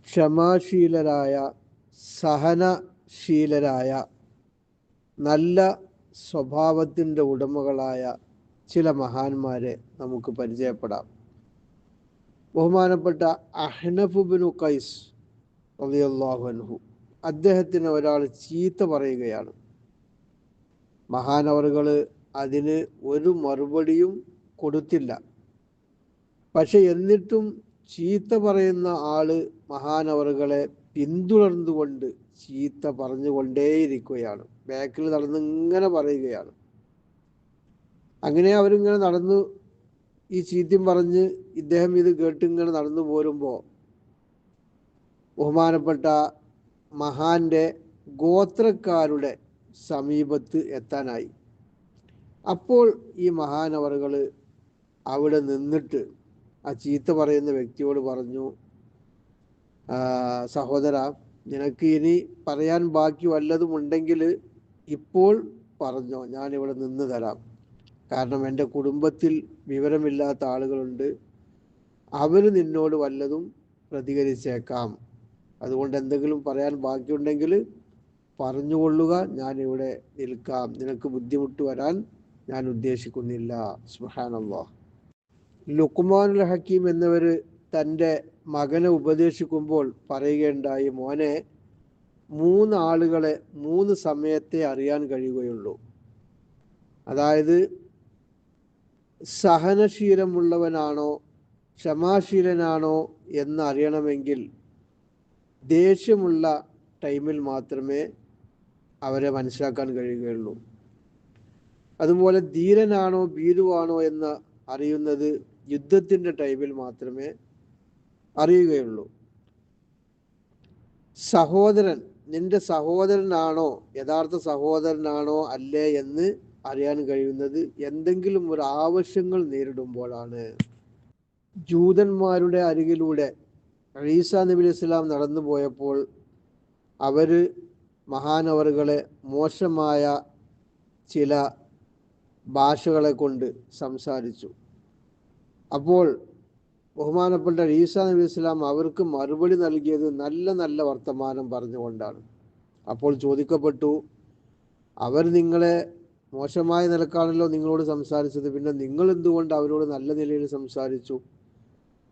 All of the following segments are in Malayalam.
ക്ഷമാശീലരായ, സഹനശീലരായ, നല്ല സ്വഭാവത്തിൻ്റെ ഉടമകളായ ചില മഹാന്മാരെ നമുക്ക് പരിചയപ്പെടാം. ബഹുമാനപ്പെട്ട അഹ്നഫ് ഇബ്നു ഖൈസ് റളിയല്ലാഹു അൻഹു, അദ്ദേഹത്തിന് ഒരാൾ ചീത്ത പറയുകയാണ്. മഹാനവറുകൾ അതിന് ഒരു മറുപടിയും കൊടുത്തില്ല. പക്ഷെ എന്നിട്ടും ചീത്ത പറയുന്ന ആള് മഹാനവറുകളെ പിന്തുടർന്നുകൊണ്ട് ചീത്ത പറഞ്ഞുകൊണ്ടേയിരിക്കുകയാണ്. ബാക്കിൽ നടന്ന് ഇങ്ങനെ പറയുകയാണ്. അങ്ങനെ അവരിങ്ങനെ നടന്നു ഈ ചീത്തയും പറഞ്ഞ് ഇദ്ദേഹം ഇത് കേട്ടിങ്ങനെ നടന്നു പോരുമ്പോൾ ബഹുമാനപ്പെട്ട മഹാന്റെ ഗോത്രക്കാരുടെ സമീപത്ത് എത്താനായി. അപ്പോൾ ഈ മഹാനവറുകൾ അവിടെ നിന്നിട്ട് ആ ചീത്ത പറയുന്ന വ്യക്തിയോട് പറഞ്ഞു, സഹോദര, നിനക്ക് ഇനി പറയാൻ ബാക്കി വല്ലതും ഉണ്ടെങ്കിൽ ഇപ്പോൾ പറഞ്ഞോ, ഞാനിവിടെ നിന്ന് തരാം. കാരണം എൻ്റെ കുടുംബത്തിൽ വിവരമില്ലാത്ത ആളുകളുണ്ട്, അവർ നിന്നോട് വല്ലതും പ്രതികരിച്ചേക്കാം. അതുകൊണ്ട് എന്തെങ്കിലും പറയാൻ ബാക്കിയുണ്ടെങ്കിൽ പറഞ്ഞുകൊള്ളുക, ഞാനിവിടെ നിൽക്കാം, നിനക്ക് ബുദ്ധിമുട്ട് വരാൻ ഞാൻ ഉദ്ദേശിക്കുന്നില്ല. സുബ്ഹാനല്ലാഹ്. ലുഖ്മാനുൽ ഹക്കീം എന്നവർ തൻ്റെ മകനെ ഉപദേശിക്കുമ്പോൾ പറയുകയുണ്ടായി, മോനെ, 3 ആളുകളെ 3 സമയത്തെ അറിയാൻ കഴിയുകയുള്ളൂ. അതായത് സഹനശീലമുള്ളവനാണോ ക്ഷമാശീലനാണോ എന്നറിയണമെങ്കിൽ ദേഷ്യമുള്ള ടൈമിൽ മാത്രമേ അവരെ മനസ്സിലാക്കാൻ കഴിയുകയുള്ളൂ. അതുപോലെ ധീരനാണോ ഭീരുവാണോ എന്ന് അറിയുന്നത് യുദ്ധത്തിൻ്റെ ടൈമിൽ മാത്രമേ അറിയുകയുള്ളൂ. സഹോദരൻ, നിന്റെ സഹോദരനാണോ യഥാർത്ഥ സഹോദരനാണോ അല്ലേ എന്ന് അറിയാൻ കഴിയുന്നത് എന്തെങ്കിലും ഒരു ആവശ്യങ്ങൾ നേരിടുമ്പോഴാണ്. ജൂതന്മാരുടെ അരികിലൂടെ ഈസാ നബി അലൈഹി സ്വലാം നടന്നു പോയപ്പോൾ അവർ മഹാനവറുകളെ മോശമായ ചില ഭാഷകളെ കൊണ്ട് സംസാരിച്ചു. അപ്പോൾ ബഹുമാനപ്പെട്ട ഈസാ നബി അലൈഹി സ്വലാം അവർക്ക് മറുപടി നൽകിയത് നല്ല നല്ല വർത്തമാനം പറഞ്ഞുകൊണ്ടാണ്. അപ്പോൾ ചോദിക്കപ്പെട്ടു, അവർ നിങ്ങളെ മോശമായ നിലക്കാണല്ലോ നിങ്ങളോട് സംസാരിച്ചത്, പിന്നെ നിങ്ങൾ എന്തുകൊണ്ട് അവരോട് നല്ല നിലയിൽ സംസാരിച്ചു?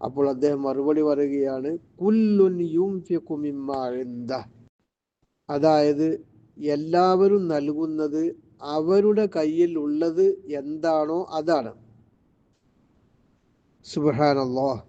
അപ്പോൾ അദ്ദേഹം മറുപടി പറയുകയാണ്, കുല്ലുൻ യുൻഫിഖു മിമ്മാ ഇൻദഹ്. അതായത് എല്ലാവരും നൽകുന്നത് അവരുടെ കയ്യിൽ ഉള്ളത് എന്താണോ അതാണ്. സുബ്ഹാനല്ലാഹ്.